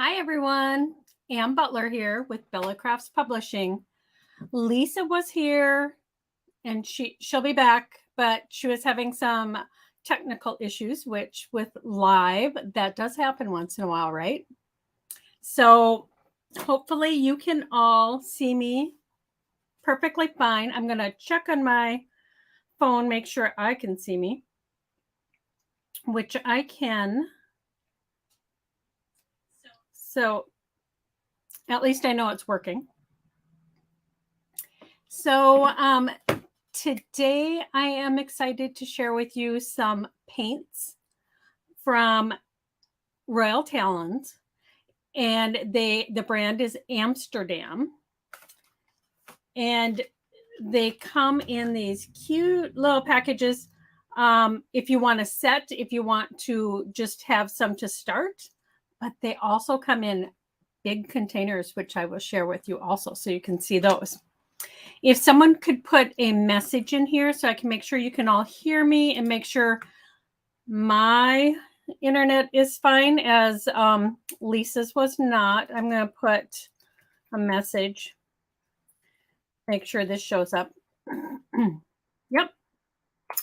Hi, everyone. Ann Butler here with Bella Crafts Publishing. Lisa was here and she'll be back, but she was having some technical issues, which with live, that does happen once in a while, right? So hopefully you can all see me perfectly fine. I'm going to check on my phone, make sure I can see me, which I can. So at least I know it's working. So today I am excited to share with you some paints from Royal Talons, and the brand is Amsterdam, and they come in these cute little packages. If you want a set, if you want to just have some to start, but they also come in big containers, which I will share with you also, so you can see those. If someone could put a message in here so I can make sure you can all hear me and make sure my internet is fine, as Lisa's was not. I'm going to put a message. Make sure this shows up. Yep.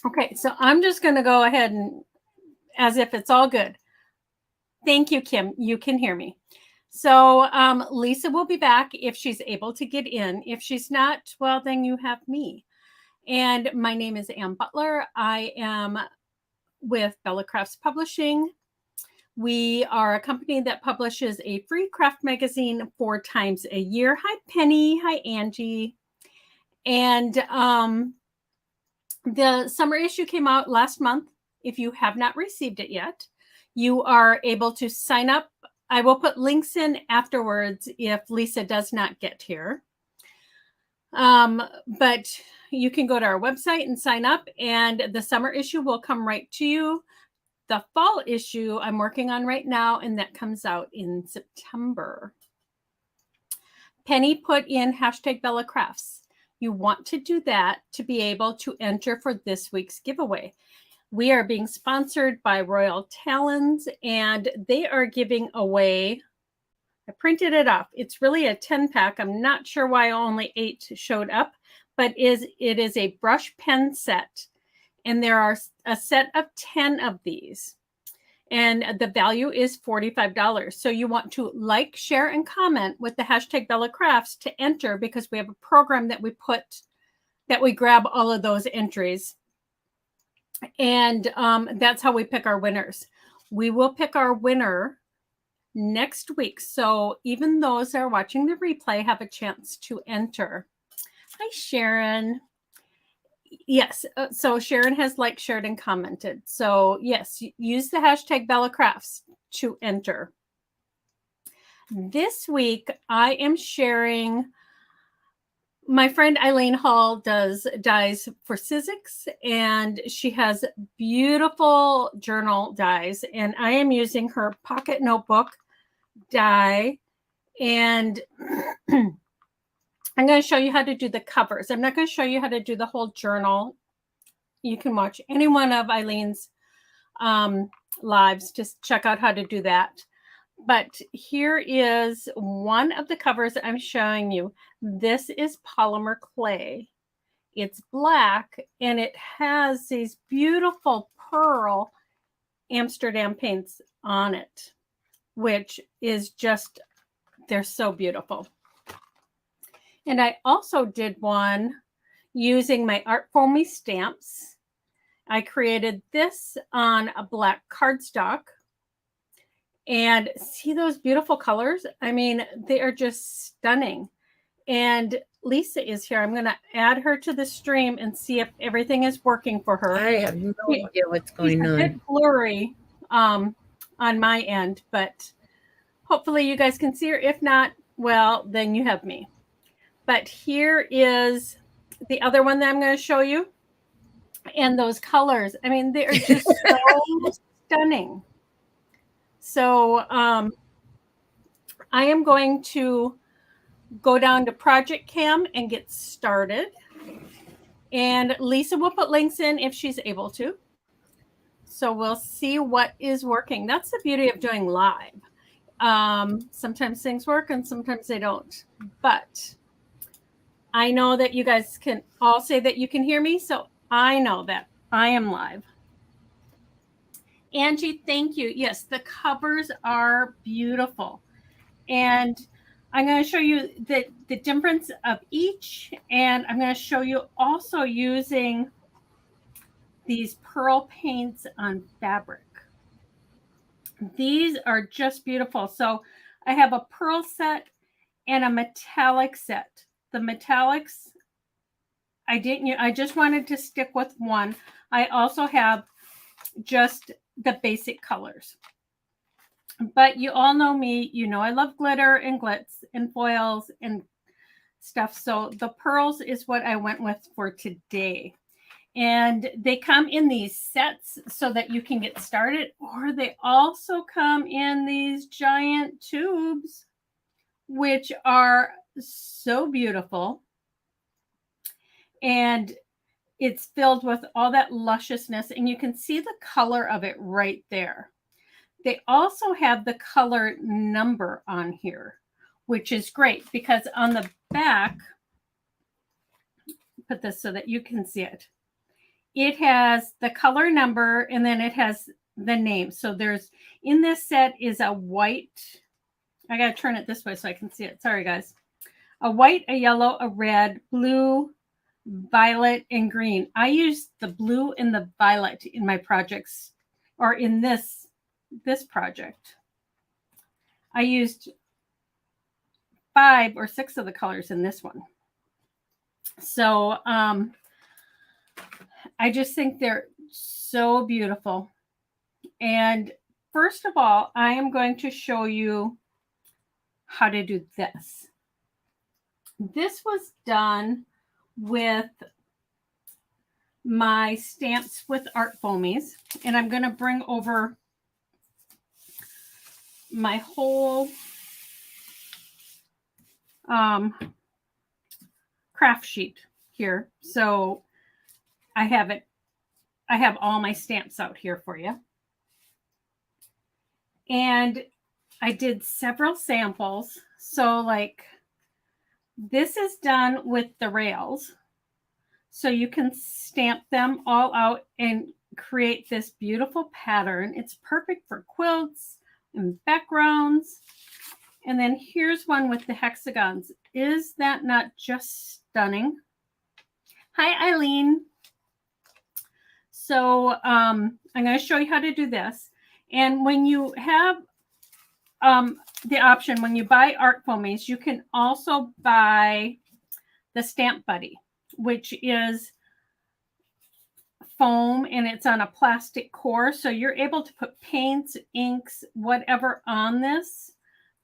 Okay, so I'm just going to go ahead and as if it's all good. Thank you, Kim. You can hear me. So Lisa will be back if she's able to get in. If she's not, well, then you have me. And my name is Ann Butler. I am with Bella Crafts Publishing. We are a company that publishes a free craft magazine 4 times a year. Hi, Penny. Hi, Angie. And the summer issue came out last month. If you have not received it yet, you are able to sign up. I will put links in afterwards if Lisa does not get here. But you can go to our website and sign up, and the summer issue will come right to you. The fall issue I'm working on right now, and that comes out in September. Penny put in hashtag Bella Crafts. You want to do that to be able to enter for this week's giveaway. We are being sponsored by Royal Talons, and they are giving away, I printed it off. It's really a 10-pack. I'm not sure why only 8 showed up, but it is a brush pen set. And there are a set of 10 of these. And the value is $45. So you want to like, share, and comment with the hashtag Bella Crafts to enter, because we have a program that we grab all of those entries. And that's how we pick our winners. We will pick our winner next week. So even those that are watching the replay have a chance to enter. Hi, Sharon. Yes. So Sharon has liked, shared, and commented. So yes, use the hashtag Bella Crafts to enter. This week, I am sharing. My friend Eileen Hall does dies for Sizzix, and she has beautiful journal dies. And I am using her pocket notebook die, and I'm going to show you how to do the covers. I'm not going to show you how to do the whole journal. You can watch any one of Eileen's lives. Just check out how to do that. But here is one of the covers that I'm showing you. This is polymer clay. It's black, and it has these beautiful pearl Amsterdam paints on it, which is just, they're so beautiful. And I also did one using my Art Foamy stamps. I created this on a black cardstock. And see those beautiful colors? I mean, they are just stunning. And Lisa is here. I'm going to add her to the stream and see if everything is working for her. I have no idea what's going on. It's a bit blurry on my end, but hopefully you guys can see her. If not, well, then you have me. But here is the other one that I'm going to show you. And those colors, I mean, they are just so stunning. So I am going to go down to Project Cam and get started. And Lisa will put links in if she's able to. So we'll see what is working. That's the beauty of doing live. Sometimes things work and sometimes they don't. But I know that you guys can all say that you can hear me, so I know that I am live. Angie, thank you. Yes, the covers are beautiful. And I'm going to show you the difference of each. And I'm going to show you also using these pearl paints on fabric. These are just beautiful. So I have a pearl set and a metallic set. The metallics, I just wanted to stick with one. I also have just the basic colors. But you all know me, you know I love glitter and glitz and foils and stuff. So the pearls is what I went with for today. And they come in these sets so that you can get started, or they also come in these giant tubes, which are so beautiful. And it's filled with all that lusciousness, and you can see the color of it right there. They also have the color number on here, which is great because on the back, put this so that you can see it. It has the color number and then it has the name. So there's in this set is a white. I got to turn it this way so I can see it. Sorry, guys. A white, a yellow, a red, blue, violet, and green. I use the blue and the violet in my projects, or in this project. I used 5 or 6 of the colors in this one. So I just think they're so beautiful. And first of all, I am going to show you how to do this. This was done with my Stamps with Art Foamies, and I'm going to bring over my whole craft sheet here. So I have all my stamps out here for you. And I did several samples. So like this is done with the rails. So you can stamp them all out and create this beautiful pattern. It's perfect for quilts and backgrounds. And then here's one with the hexagons. Is that not just stunning? Hi, Eileen. So I'm going to show you how to do this. And when you have the option, when you buy Art Foamies, you can also buy the Stamp Buddy, which is foam and it's on a plastic core. So you're able to put paints, inks, whatever on this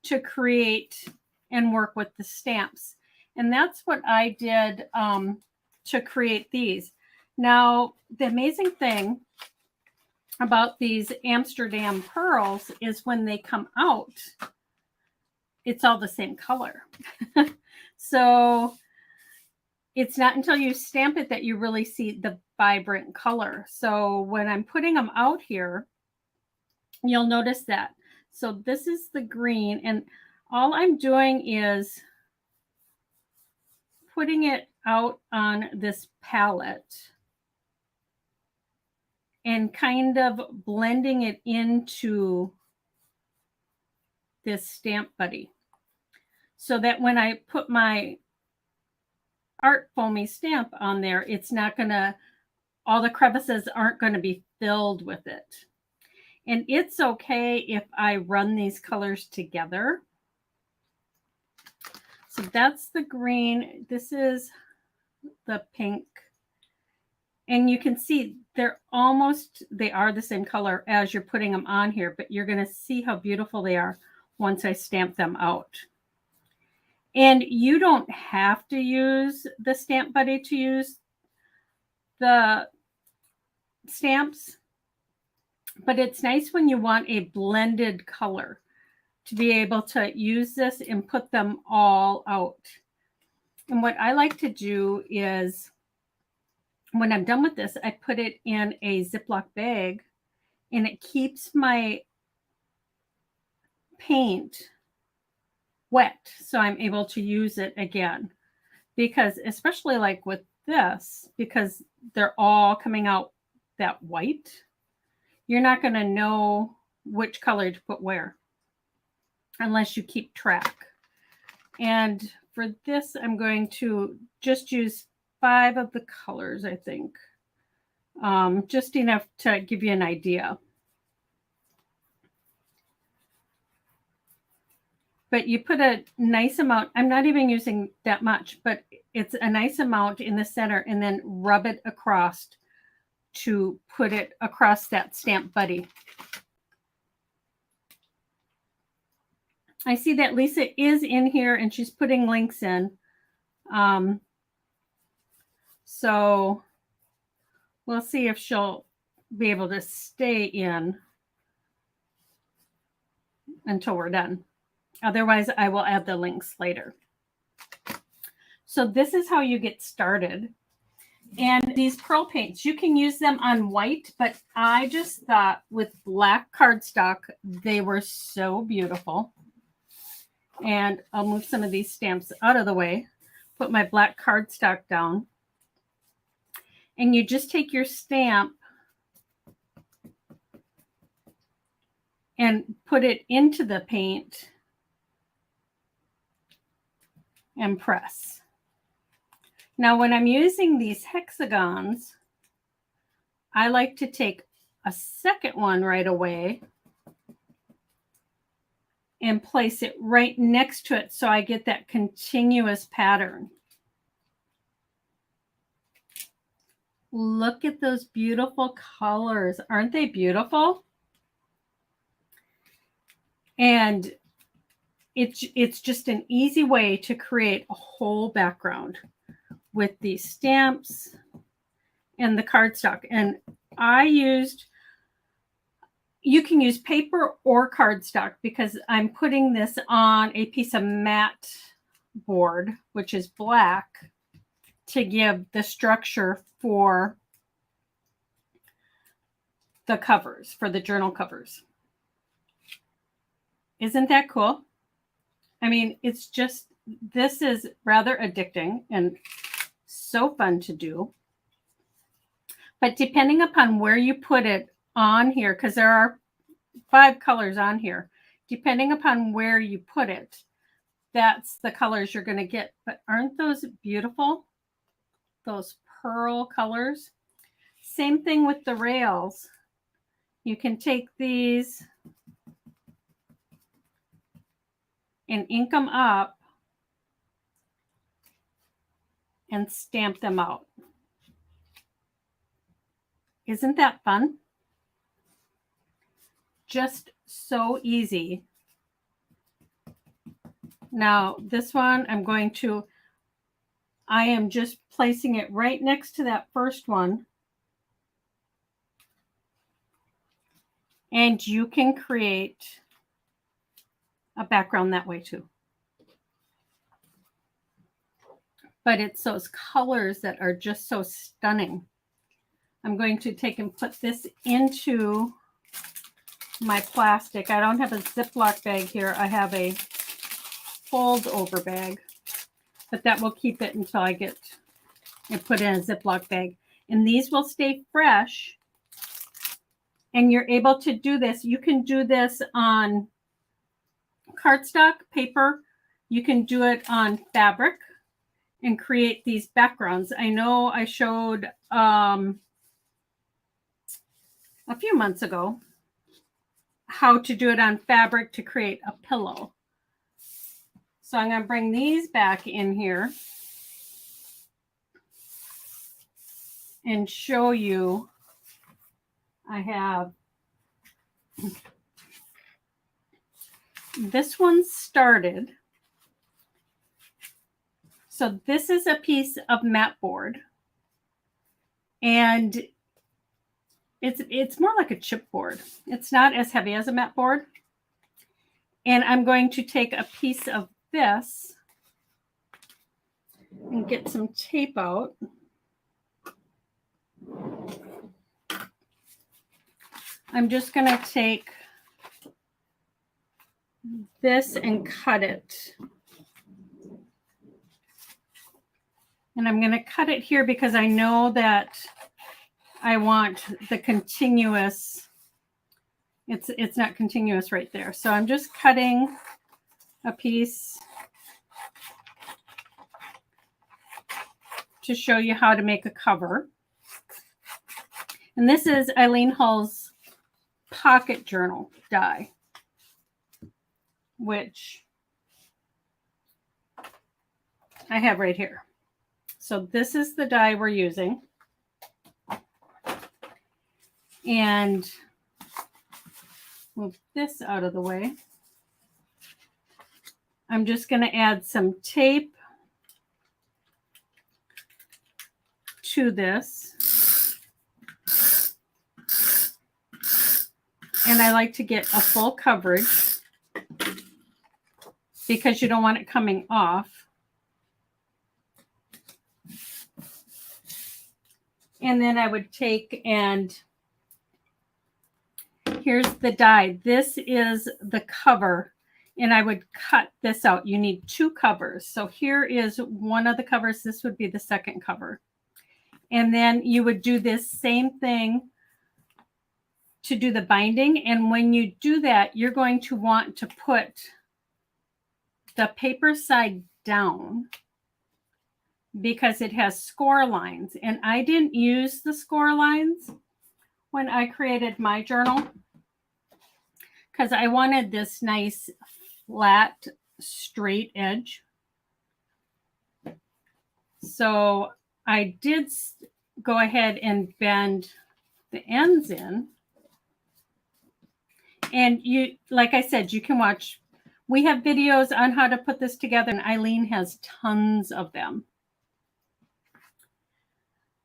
to create and work with the stamps. And that's what I did to create these. Now, the amazing thing about these Amsterdam pearls is when they come out, it's all the same color. So it's not until you stamp it that you really see the vibrant color. So when I'm putting them out here, you'll notice that. So this is the green, and all I'm doing is putting it out on this palette and kind of blending it into this Stamp Buddy so that when I put my Art Foamy stamp on there, it's not going to, all the crevices aren't going to be filled with it. And it's okay if I run these colors together. So that's the green. This is the pink. And you can see they are the same color as you're putting them on here, but you're going to see how beautiful they are once I stamp them out. And you don't have to use the Stamp Buddy to use the stamps, but it's nice when you want a blended color to be able to use this and put them all out. And what I like to do is when I'm done with this, I put it in a Ziploc bag and it keeps my paint wet so I'm able to use it again. Because especially like with this, because they're all coming out that white, you're not going to know which color to put where unless you keep track. And for this, I'm going to just use 5 of the colors, I think. Just enough to give you an idea. But you put a nice amount. I'm not even using that much, but it's a nice amount in the center, and then rub it across to put it across that stamp buddy. I see that Lisa is in here and she's putting links in. So we'll see if she'll be able to stay in until we're done. Otherwise, I will add the links later. So this is how you get started. And these pearl paints, you can use them on white, but I just thought with black cardstock, they were so beautiful. And I'll move some of these stamps out of the way, put my black cardstock down. And you just take your stamp and put it into the paint and press. Now, when I'm using these hexagons, I like to take a second one right away and place it right next to it so I get that continuous pattern. Look at those beautiful colors. Aren't they beautiful? And it's just an easy way to create a whole background with these stamps and the cardstock. And you can use paper or cardstock because I'm putting this on a piece of matte board, which is black, to give the structure for the covers, for the journal covers. Isn't that cool? I mean, this is rather addicting and so fun to do. But depending upon where you put it on here, because there are 5 colors on here, depending upon where you put it, that's the colors you're going to get. But aren't those beautiful? Those pearl colors. Same thing with the rails. You can take these and ink them up and stamp them out. Isn't that fun? Just so easy. Now, this one, I am just placing it right next to that first one. And you can create a background that way too. But it's those colors that are just so stunning. I'm going to take and put this into my plastic. I don't have a Ziploc bag here. I have a fold over bag, but that will keep it until I get it put in a Ziploc bag. And these will stay fresh. And you're able to do this. You can do this on cardstock, paper. You can do it on fabric and create these backgrounds. I know I showed a few months ago how to do it on fabric to create a pillow. So I'm going to bring these back in here and show you. I have this one started. So this is a piece of matte board, and it's more like a chipboard. It's not as heavy as a matte board. And I'm going to take a piece of this and get some tape out. I'm just going to take this and cut it. And I'm going to cut it here because I know that I want the continuous. It's not continuous right there. So I'm just cutting a piece to show you how to make a cover. And this is Eileen Hull's pocket journal die, which I have right here. So this is the die we're using. And move this out of the way. I'm just going to add some tape to this. And I like to get a full coverage because you don't want it coming off. And then I would take and here's the die. This is the cover. And I would cut this out. You need two covers. So here is one of the covers. This would be the second cover. And then you would do this same thing to do the binding. And when you do that, you're going to want to put the paper side down because it has score lines. And I didn't use the score lines when I created my journal because I wanted this nice flat straight edge. So I did go ahead and bend the ends in. And you, like I said, you can watch. We have videos on how to put this together, and Eileen has tons of them.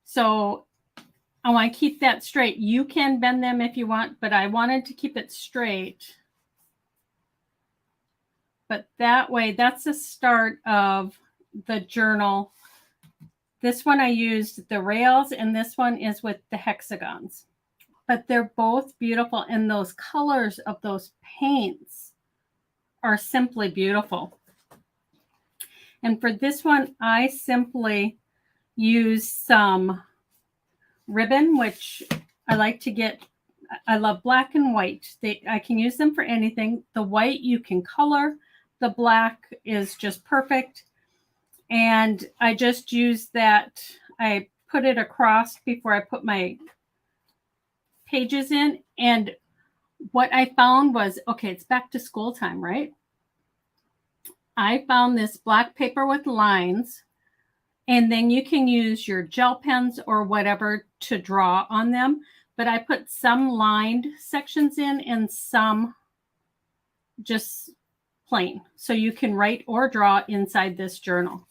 So I want to keep that straight. You can bend them if you want, but I wanted to keep it straight. But that way, that's the start of the journal. This one I used the rails, and this one is with the hexagons. But they're both beautiful, and those colors of those paints are simply beautiful. And for this one, I simply use some ribbon, which I like to get. I love black and white. I can use them for anything. The white you can color. The black is just perfect. And I just use that. I put it across before I put my pages in. And what I found was, okay, it's back to school time, right? I found this black paper with lines, and then you can use your gel pens or whatever to draw on them. But I put some lined sections in and some just plain. So you can write or draw inside this journal.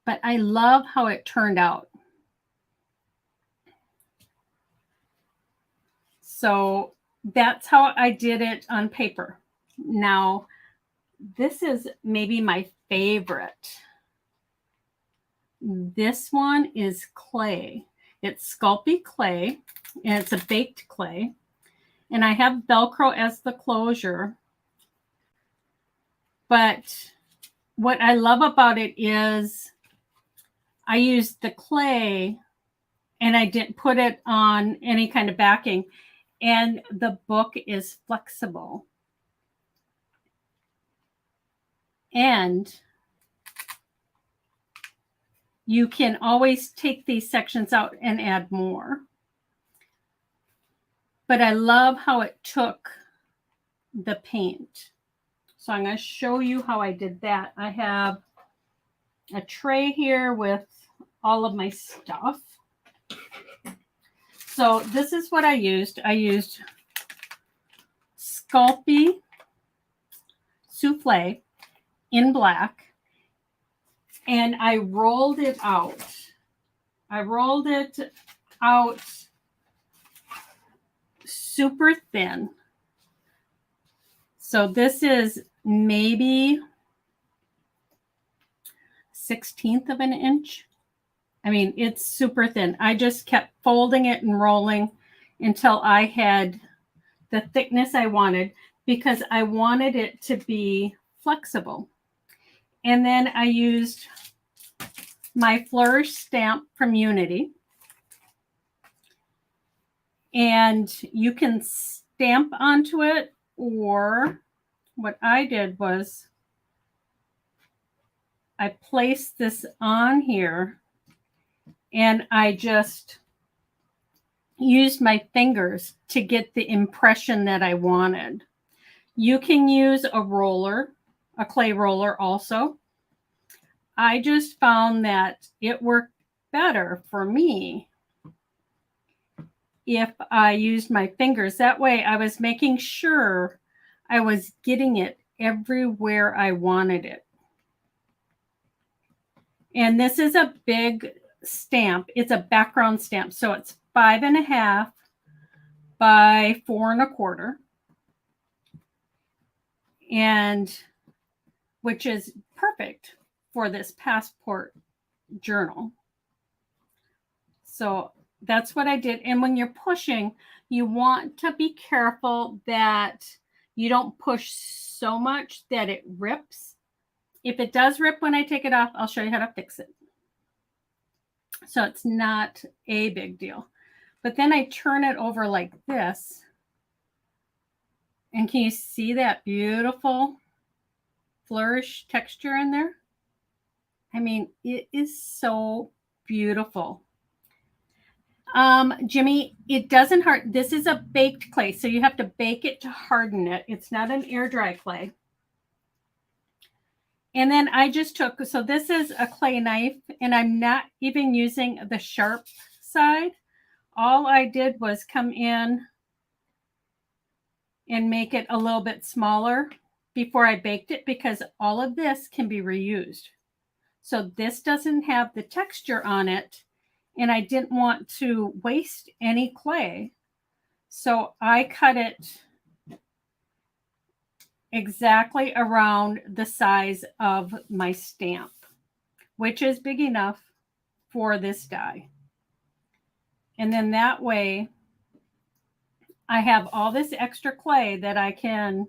But I love how it turned out. So that's how I did it on paper. Now, this is maybe my favorite. This one is clay. It's Sculpey clay, and it's a baked clay. And I have Velcro as the closure. But what I love about it is I used the clay and I didn't put it on any kind of backing. And the book is flexible. And you can always take these sections out and add more. But I love how it took the paint. So I'm going to show you how I did that. I have a tray here with all of my stuff. So this is what I used. I used Sculpey Souffle in black, and I rolled it out. I rolled it out super thin. So this is maybe 1/16 of an inch. I mean, it's super thin. I just kept folding it and rolling until I had the thickness I wanted, because I wanted it to be flexible. And then I used my flourish stamp from Unity. And you can stamp onto it, or what I did was I placed this on here and I just used my fingers to get the impression that I wanted. You can use a roller, a clay roller also. I just found that it worked better for me if I used my fingers. That way I was making sure I was getting it everywhere I wanted it. And this is a big stamp. It's a background stamp. So it's 5.5 by 4.25. And which is perfect for this passport journal. So that's what I did. And when you're pushing, you want to be careful that you don't push so much that it rips. If it does rip when I take it off, I'll show you how to fix it. So it's not a big deal. But then I turn it over like this. And can you see that beautiful flourish texture in there? I mean, it is so beautiful. Jimmy, it doesn't harden. This is a baked clay, so you have to bake it to harden it. It's not an air dry clay. And then I just took, so this is a clay knife, and I'm not even using the sharp side. All I did was come in and make it a little bit smaller before I baked it, because all of this can be reused. So this doesn't have the texture on it, and I didn't want to waste any clay. So I cut it exactly around the size of my stamp, which is big enough for this die. And then that way I have all this extra clay that I can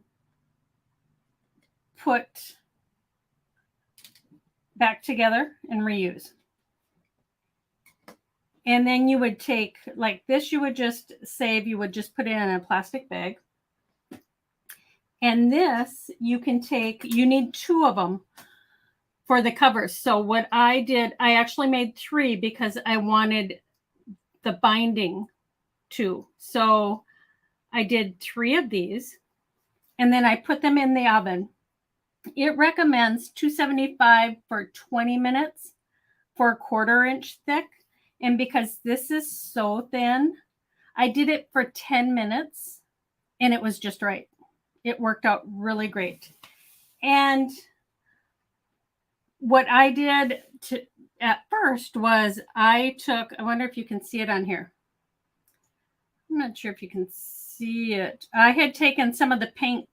put back together and reuse. And then you would take, like this, you would just save, you would just put it in a plastic bag. And this, you can take, you need 2 of them for the covers. So what I did, I actually made 3 because I wanted the binding too. So I did 3 of these, and then I put them in the oven. It recommends 275 for 20 minutes for a 1/4 inch thick. And because this is so thin, I did it for 10 minutes and it was just right. It worked out really great. And what I did at first was I wonder if you can see it on here. I'm not sure if you can see it. I had taken some of the pink.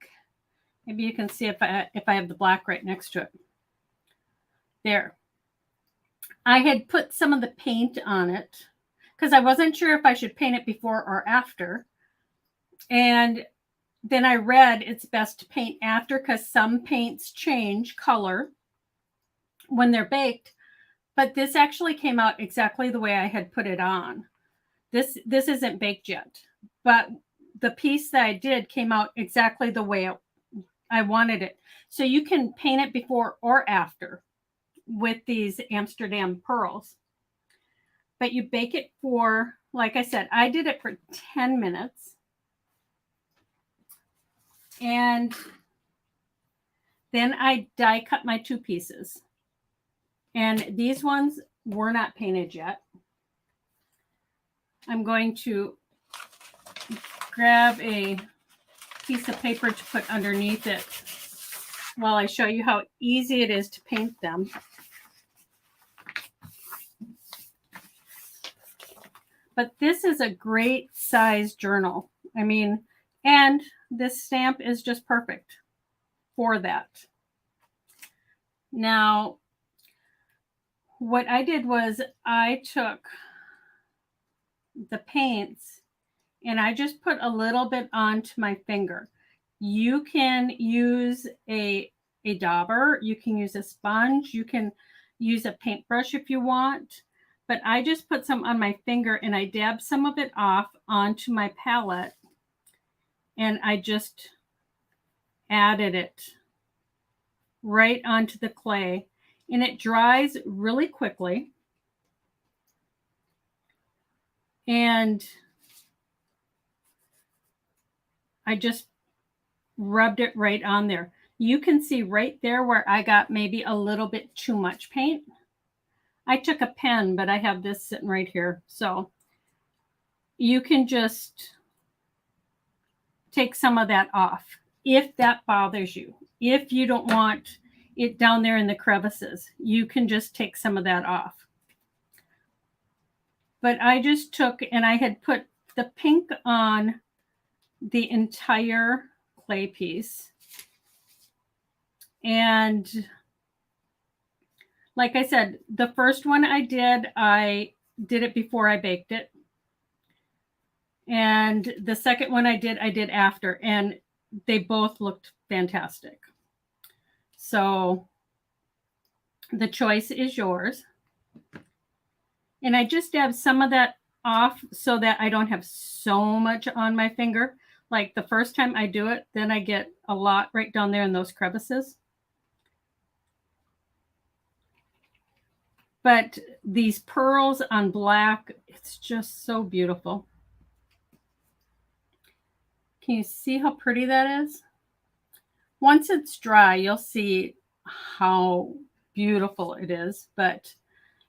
Maybe you can see if I have the black right next to it. There. I had put some of the paint on it because I wasn't sure if I should paint it before or after. And then I read it's best to paint after because some paints change color when they're baked. But this actually came out exactly the way I had put it on. This isn't baked yet, but the piece that I did came out exactly the way I wanted it. So you can paint it before or after with these Amsterdam pearls. But you bake it for, like I said, I did it for 10 minutes. And then I die cut my 2 pieces. And these ones were not painted yet. I'm going to grab a piece of paper to put underneath it while I show you how easy it is to paint them. But this is a great size journal. I mean, and this stamp is just perfect for that. Now, what I did was I took the paints and I just put a little bit onto my finger. You can use a dauber, you can use a sponge, you can use a paintbrush if you want, but I just put some on my finger and I dabbed some of it off onto my palette and I just added it right onto the clay, and it dries really quickly. And I just rubbed it right on there. You can see right there where I got maybe a little bit too much paint. I took a pen, but I have this sitting right here. So you can just take some of that off if that bothers you. If you don't want it down there in the crevices, you can just take some of that off. But I just took, and I had put the pink on the entire clay piece. And like I said, the first one I did it before I baked it. And the second one I did after, and they both looked fantastic. So the choice is yours. And I just dab some of that off so that I don't have so much on my finger. Like the first time I do it, then I get a lot right down there in those crevices. But these pearls on black, it's just so beautiful. Can you see how pretty that is? Once it's dry, you'll see how beautiful it is, but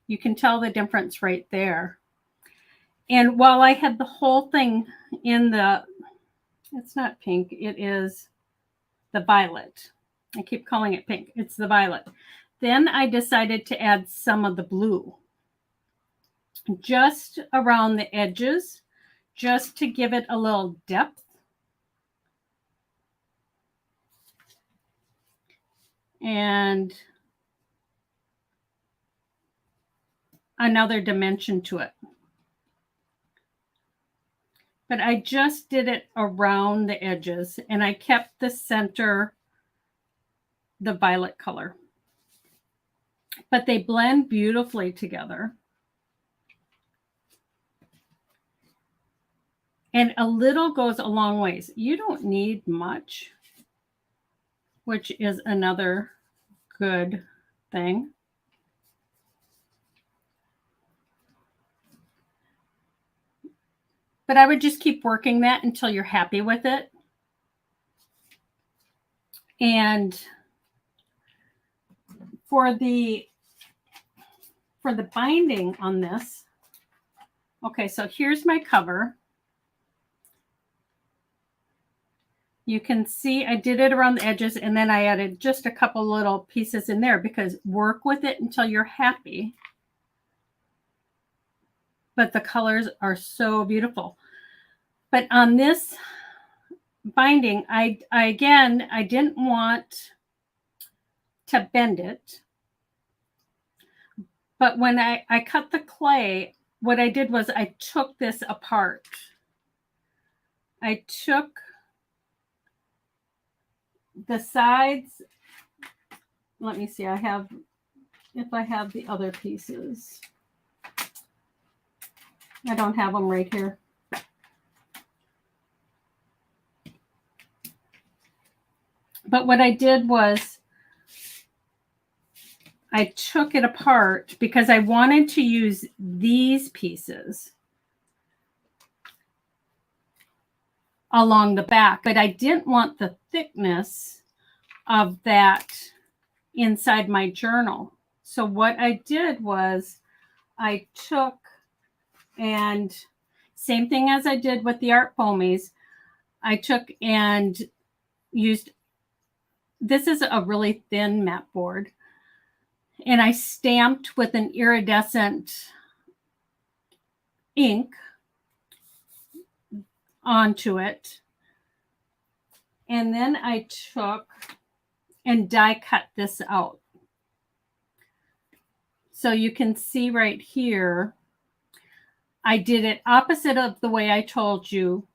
you can tell the difference right there. And while I had the whole thing in it's not pink, it is the violet. I keep calling it pink. It's the violet. Then I decided to add some of the blue just around the edges, just to give it a little depth. And another dimension to it. But I just did it around the edges, and I kept the center the violet color. But they blend beautifully together. And a little goes a long ways. You don't need much, which is another good thing. But I would just keep working that until you're happy with it. And for the binding on this, okay, so here's my cover. You can see I did it around the edges, and then I added just a couple little pieces in there because work with it until you're happy. But the colors are so beautiful. But on this binding, I didn't want to bend it. But when I cut the clay, what I did was I took this apart. I took the sides. Let me see. If I have the other pieces. I don't have them right here. But what I did was I took it apart because I wanted to use these pieces along the back, but I didn't want the thickness of that inside my journal. So what I did was I took, and same thing as I did with the art foamies, I took and used, this is a really thin mat board, and I stamped with an iridescent ink onto it. And then I took and die cut this out. So you can see right here, I did it opposite of the way I told you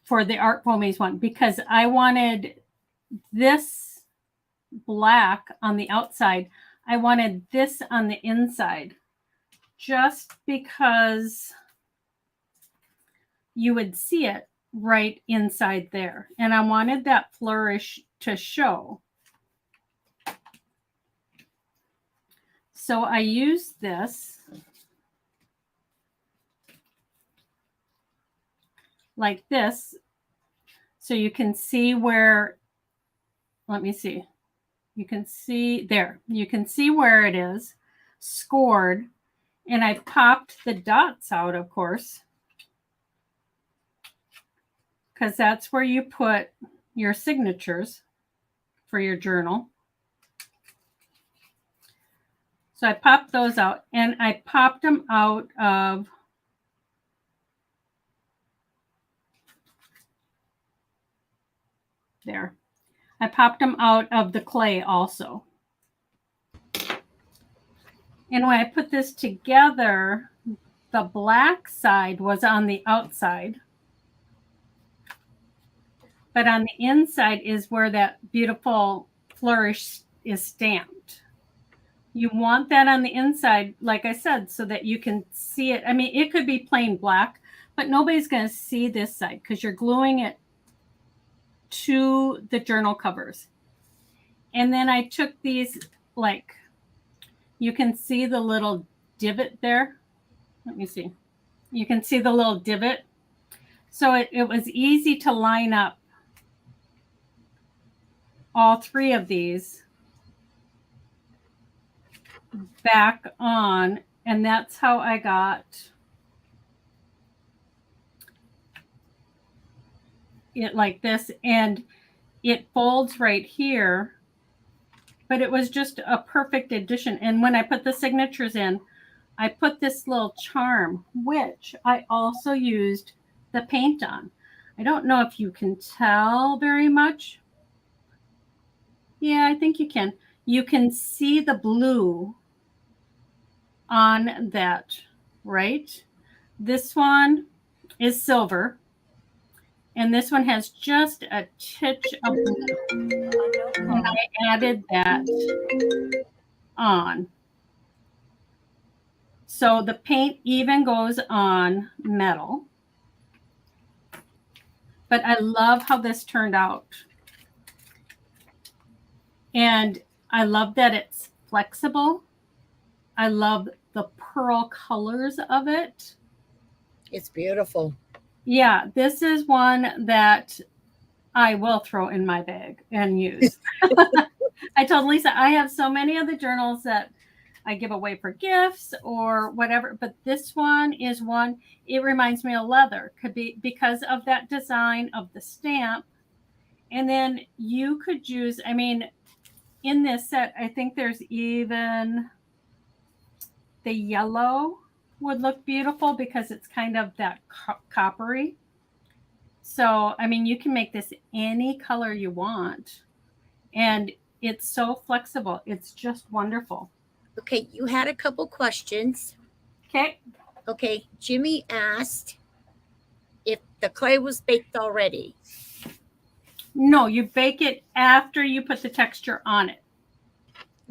for the Art Foamies one, because I wanted this black on the outside. I wanted this on the inside, just because you would see it right inside there. And I wanted that flourish to show. So I used this like this, so you can see where, let me see. You can see there, you can see where it is scored. And I popped the dots out, of course, because that's where you put your signatures for your journal. So I popped those out, and I popped them out of there. I popped them out of the clay also. And when I put this together, the black side was on the outside. But on the inside is where that beautiful flourish is stamped. You want that on the inside, like I said, so that you can see it. I mean, it could be plain black, but nobody's going to see this side because you're gluing it to the journal covers. And then I took these, like, you can see the little divot there. Let me see. You can see the little divot. So it was easy to line up all three of these back on, and that's how I got it like this. And it folds right here, but it was just a perfect addition. And when I put the signatures in, I put this little charm, which I also used the paint on. I don't know if you can tell very much. Yeah, I think you can. You can see the blue on that, right? This one is silver, and this one has just a titch of blue. And I added that on. So the paint even goes on metal. But I love how this turned out. And I love that it's flexible. I love the pearl colors of it. It's beautiful. Yeah, this is one that I will throw in my bag and use. I told Lisa, I have so many of the journals that I give away for gifts or whatever, but this one is one, it reminds me of leather. Could be because of that design of the stamp. And then you could use, I mean, in this set, I think there's even the yellow would look beautiful because it's kind of that coppery. So, I mean, you can make this any color you want. And it's so flexible. It's just wonderful. Okay, you had a couple questions. Okay. Okay, Jimmy asked if the clay was baked already. No, you bake it after you put the texture on it.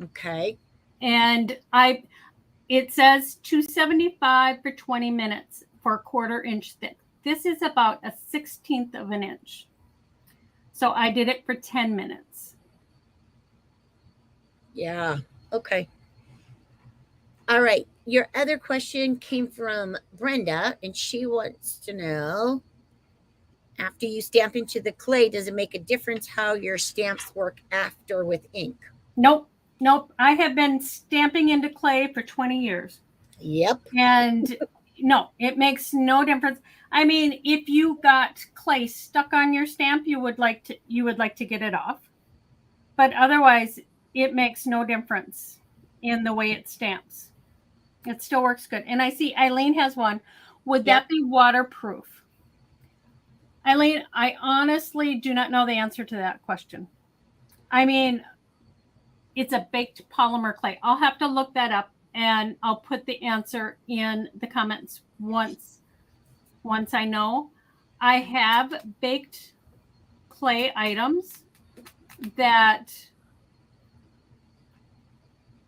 Okay. And it says 275 for 20 minutes for a 1/4 inch thick. This is about a 1/16 of an inch. So I did it for 10 minutes. Yeah. Okay. All right. Your other question came from Brenda, and she wants to know, after you stamp into the clay, does it make a difference how your stamps work after with ink? Nope. I have been stamping into clay for 20 years. Yep. And no, it makes no difference. I mean, if you got clay stuck on your stamp, you would like to get it off. But otherwise, it makes no difference in the way it stamps. It still works good. And I see Eileen has one. Would that be waterproof? Eileen, I honestly do not know the answer to that question. I mean, it's a baked polymer clay. I'll have to look that up, and I'll put the answer in the comments once I know. I have baked clay items that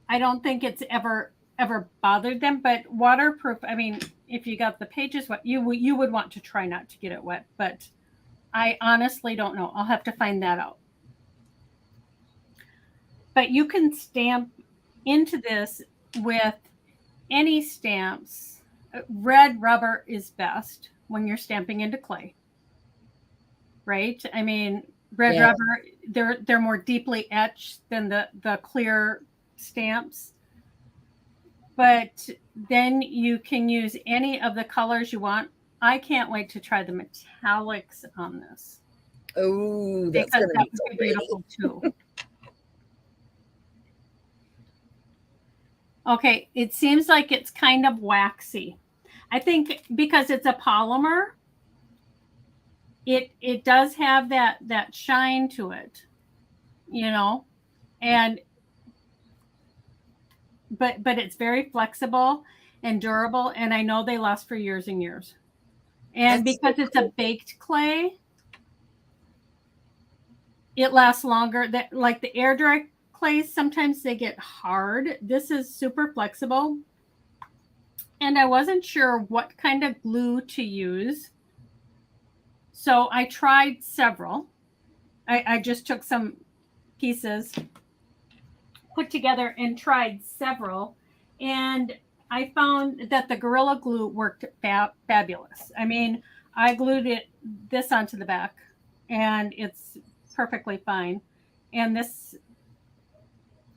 I don't think it's ever bothered them, but waterproof. I mean, if you got the pages wet, you would want to try not to get it wet, but I honestly don't know. I'll have to find that out. But you can stamp into this with any stamps. Red rubber is best when you're stamping into clay, right? I mean, red rubber, they're more deeply etched than the clear stamps. But then you can use any of the colors you want. I can't wait to try the metallics on this. Oh, that's because gonna that be would so be pretty. beautiful too. Okay, it seems like it's kind of waxy. I think because it's a polymer, it does have that shine to it, you know, and but it's very flexible and durable, and I know they last for years and years. And That's because so it's cool. a baked clay, it lasts longer. That like the air dry clays, sometimes they get hard. This is super flexible. And I wasn't sure what kind of glue to use. So I tried several. I just took some pieces, put together, and tried several. And I found that the Gorilla Glue worked fabulous. I mean, I glued this onto the back, and it's perfectly fine. And this,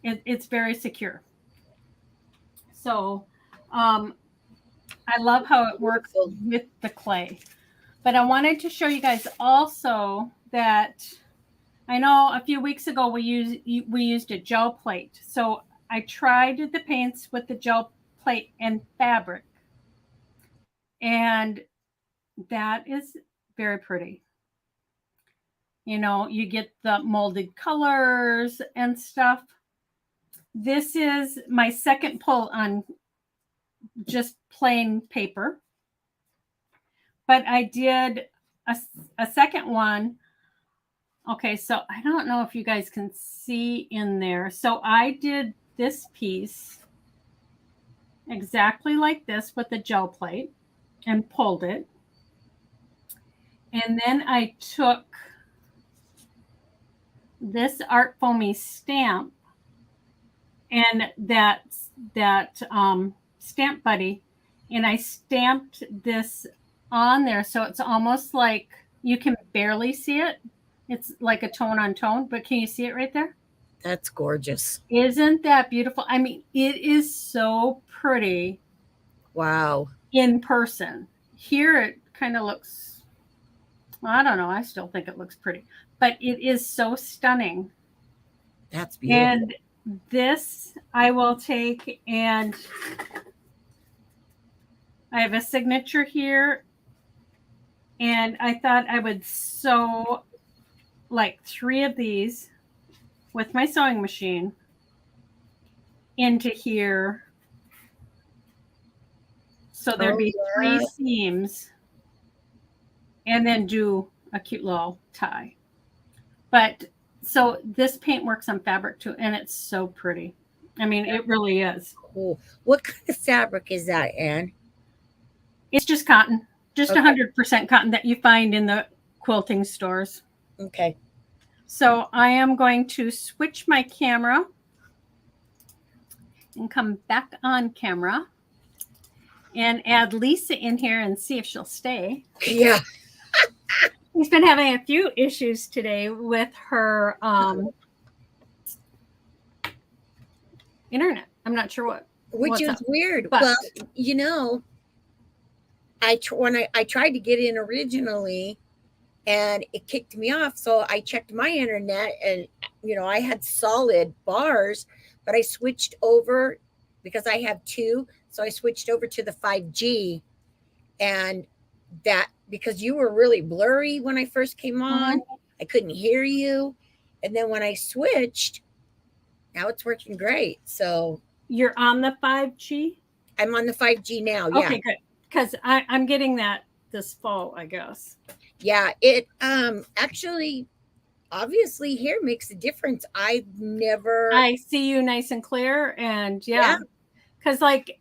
it's very secure. So I love how it works with the clay. But I wanted to show you guys also that I know a few weeks ago we used a gel plate. So I tried the paints with the gel plate and fabric. And that is very pretty. You know, you get the molded colors and stuff. This is my second pull on just plain paper. But I did a second one. Okay, so I don't know if you guys can see in there. So I did this piece exactly like this with the gel plate and pulled it. And then I took this Art Foamy stamp and that stamp buddy, and I stamped this on there. So it's almost like you can barely see it. It's like a tone on tone, but can you see it right there? That's gorgeous. Isn't that beautiful? I mean, it is so pretty. Wow. In person. Here it kind of looks, I don't know, I still think it looks pretty, but it is so stunning. That's beautiful. And this I will take, and I have a signature here, and I thought I would sew like 3 of these with my sewing machine into here. So there'd be 3 seams, and then do a cute little tie. But so this paint works on fabric too, and it's so pretty. I mean, it really is. Cool. What kind of fabric is that, Anne? It's just cotton, just 100% cotton that you find in the quilting stores. Okay. So I am going to switch my camera and come back on camera and add Lisa in here and see if she'll stay. Yeah. She's been having a few issues today with her internet. I'm not sure which is weird. But, well, you know, when I tried to get in originally, and it kicked me off. So I checked my internet, and I had solid bars, but I switched over because I have 2. So I switched over to the 5G, and that because you were really blurry when I first came on, I couldn't hear you. And then when I switched, now it's working great. So you're on the 5G? I'm on the 5G now. Yeah. Okay, good. Because I'm getting that this fall, I guess. Yeah, it actually obviously hair makes a difference. I've never. I see you nice and clear. And Yeah, yeah, because like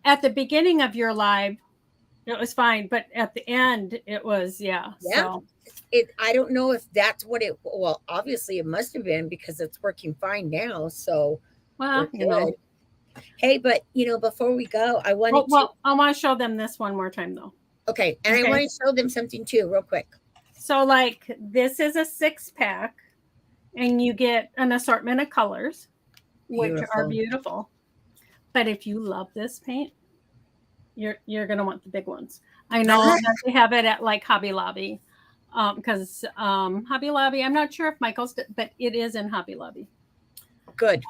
at the beginning of your live, it was fine. But at the end, it was, yeah. yeah. So, I don't know if that's what it, well, obviously it must have been because it's working fine now. So we're well, good. Hey, but before we go, I wanted to, I want to show them this one more time though. okay, and I Okay. want to show them something too, real quick. So, like, this is a 6-pack, and you get an assortment of colors, which are Beautiful. beautiful. But if you love this paint, you're gonna want the big ones. I know that they have it at like Hobby Lobby, because Hobby Lobby. I'm not sure if Michael's, but it is in Hobby Lobby. Good.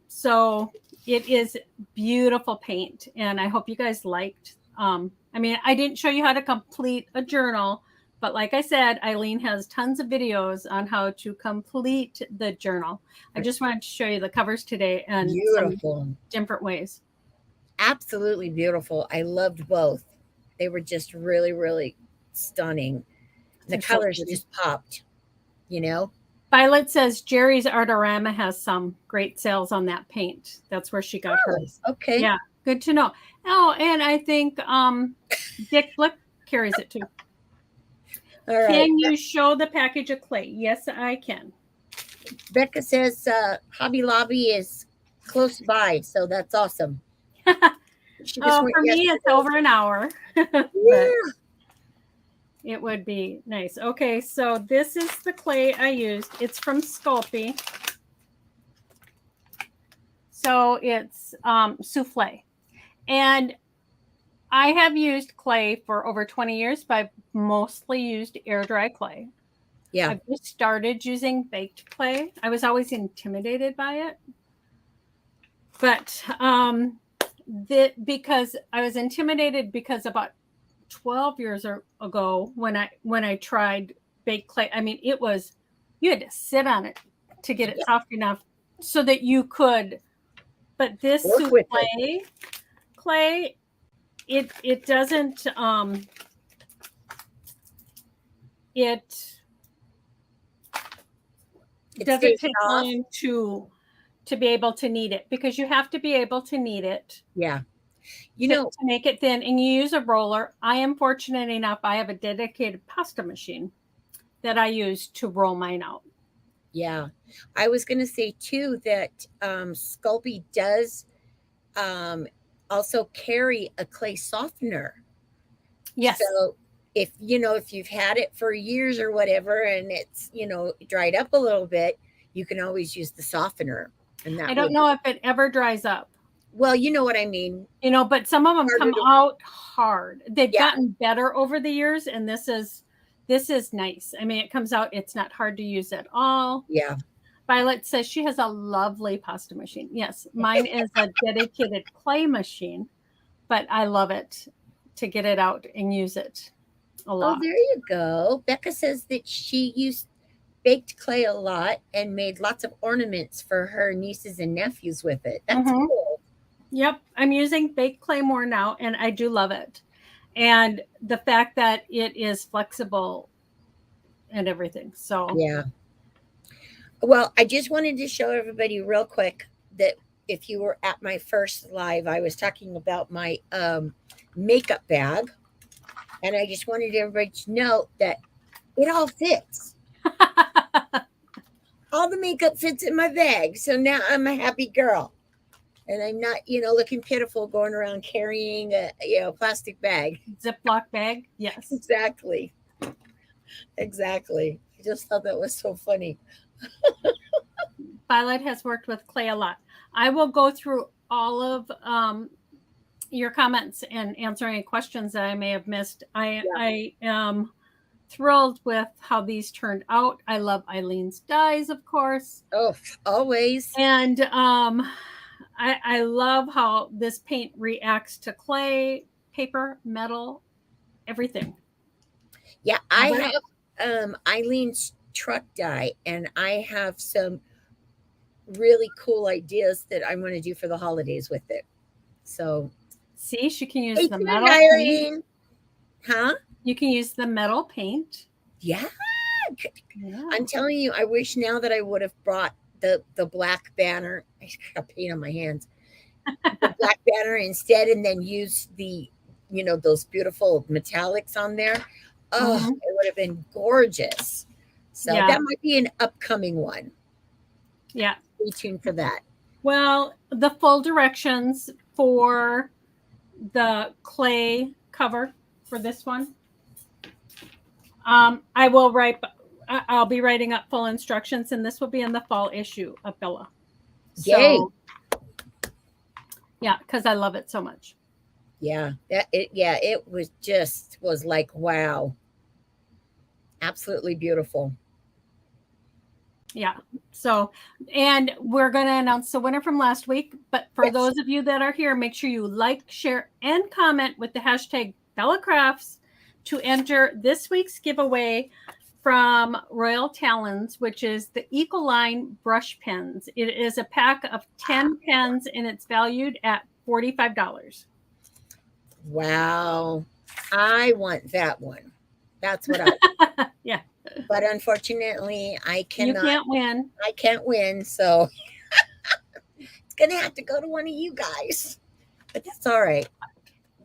So it is beautiful paint, and I hope you guys liked. I mean, I didn't show you how to complete a journal, but like I said, Eileen has tons of videos on how to complete the journal. I just wanted to show you the covers today and some Beautiful. different ways. Absolutely beautiful. I loved both. They were just really, really stunning. The They're so colors pretty. just popped, you know? Violet says Jerry's Artorama has some great sales on that paint. That's where she got Oh, hers. okay. Yeah, good to know. Oh, and I think Dick Flick carries it too. All right. Can you show the package of clay? Yes, I can. Becca says Hobby Lobby is close by, so that's awesome. She just went For me, yesterday. it's over an hour, but Yeah. it would be nice. Okay, so this is the clay I used. It's from Sculpey. So it's souffle. And I have used clay for over 20 years, but I've mostly used air dry clay. Yeah. I've just started using baked clay. I was always intimidated by it. But because I was intimidated because about 12 years ago when I tried baked clay, I mean, it was, you had to sit on it to get it soft enough so that you could, but this souffle clay, it doesn't it doesn't take long to be able to knead it, because you have to be able to knead it. Yeah. To make it thin, and you use a roller. I am fortunate enough, I have a dedicated pasta machine that I use to roll mine out. Yeah. I was going to say too that Sculpey does also carry a clay softener. Yes. So if you've had it for years or whatever and it's dried up a little bit, you can always use the softener. And that I don't know if it ever dries up. Well, you know what I mean. But some of them come out hard. They've gotten better over the years, and this is nice. I mean, it comes out, it's not hard to use at all. Yeah. Violet says she has a lovely pasta machine. Yes, mine is a dedicated clay machine, but I love it to get it out and use it a lot. Oh, there you go. Becca says that she used baked clay a lot and made lots of ornaments for her nieces and nephews with it. That's cool. Yep, I'm using baked clay more now, and I do love it. And the fact that it is flexible and everything. So yeah. Well, I just wanted to show everybody real quick that if you were at my first live, I was talking about my makeup bag. And I just wanted everybody to know that it all fits. All the makeup fits in my bag. So now I'm a happy girl. And I'm not, looking pitiful going around carrying a, plastic bag. Ziploc bag. Yes. Exactly. Exactly. I just thought that was so funny. Violet has worked with clay a lot. I will go through all of your comments and answer any questions that I may have missed. I am thrilled with how these turned out. I love Eileen's dyes, of course. Oh, always. And I love how this paint reacts to clay, paper, metal, everything. Yeah, I have Eileen's truck dye, and I have some really cool ideas that I want to do for the holidays with it. So see, she can use the metal paint. Huh? You can use the metal paint. Yeah. Yeah. I'm telling you, I wish now that I would have brought the black banner. I got paint on my hands. The black banner instead, and then use the, those beautiful metallics on there. Oh, Mhm. it would have been gorgeous. So Yeah. that might be an upcoming one. Yeah. Stay tuned for that. Well, the full directions for the clay cover for this one, I will write. I'll be writing up full instructions, and this will be in the fall issue of Bella. Yay. So, yeah, because I love it so much. Yeah. It was like, wow. Absolutely beautiful. Yeah. So, and we're going to announce the winner from last week. But for Yes. those of you that are here, make sure you like, share, and comment with the hashtag BellaCrafts to enter this week's giveaway from Royal Talons, which is the Ecoline brush pens. It is a pack of 10 pens, and it's valued at $45. Wow. I want that one. That's what I want. Yeah. But unfortunately, You can't win. I can't win, so it's gonna have to go to one of you guys. But that's all right.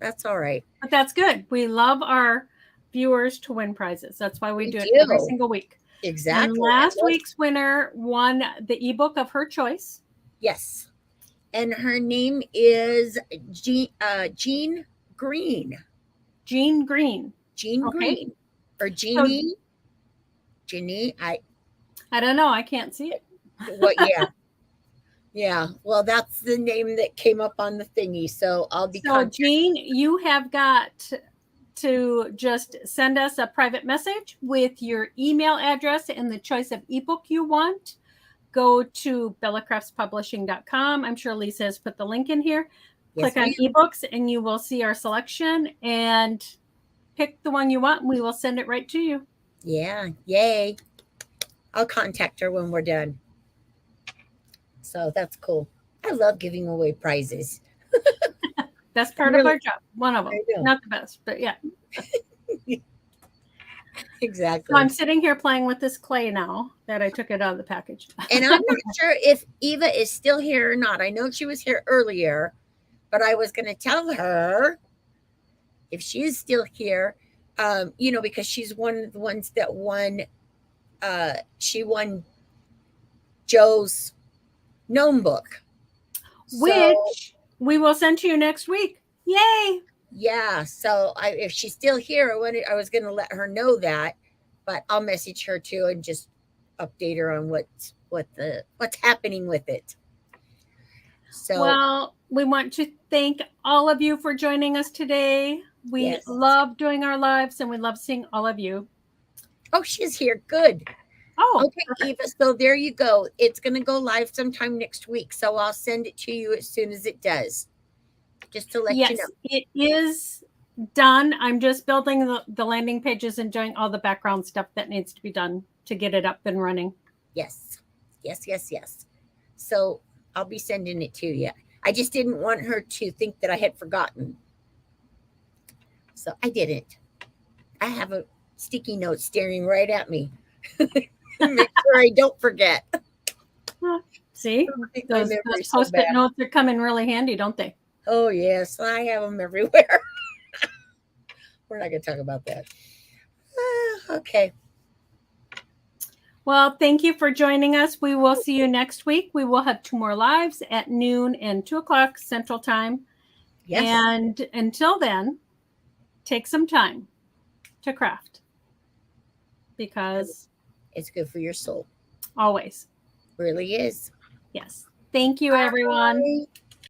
That's all right. But that's good. We love our viewers to win prizes. That's why we do it every single week. Exactly. And last week's winner won the ebook of her choice. Yes. And her name is Jean Green. Jean Green. Jean Okay. Green. Or Jeannie. Jeannie. I don't know. I can't see it. What? Yeah. Yeah. Well, that's the name that came up on the thingy. So I'll be. So, Jean, you have got to just send us a private message with your email address and the choice of ebook you want. Go to bellacraftspublishing.com. I'm sure Lisa has put the link in here. Yes, click on ebooks and you will see our selection and pick the one you want and we will send it right to you. Yeah. Yay. I'll contact her when we're done. So that's cool. I love giving away prizes. That's part of our job. One of them. I know. Not the best, but yeah. Exactly. So I'm sitting here playing with this clay now that I took it out of the package. And I'm not sure if Eva is still here or not. I know she was here earlier, but I was going to tell her if she is still here, because she's one of the ones that won. She won Joe's gnome book, which we will send to you next week. Yay! Yeah. So if she's still here, I was going to let her know that, but I'll message her too and just update her on what's happening with it. So, well, we want to thank all of you for joining us today. We love doing our lives and we love seeing all of you. Oh, she's here. Good. Oh, okay, perfect. Eva. So there you go. It's going to go live sometime next week. So I'll send it to you as soon as it does. Just to let you know. It is done. I'm just building the landing pages and doing all the background stuff that needs to be done to get it up and running. Yes. So I'll be sending it to you. I just didn't want her to think that I had forgotten. So I didn't. I have a sticky note staring right at me. Make sure I don't forget. See, those post-it notes are coming really handy, don't they? Oh, yes. I have them everywhere. We're not going to talk about that. Okay. Well, thank you for joining us. We will see you next week. We will have 2 more lives at noon and 2:00 Central Time. Yes. And until then, take some time to craft because it's good for your soul. Always. Really is. Yes. Thank you, everyone. Bye.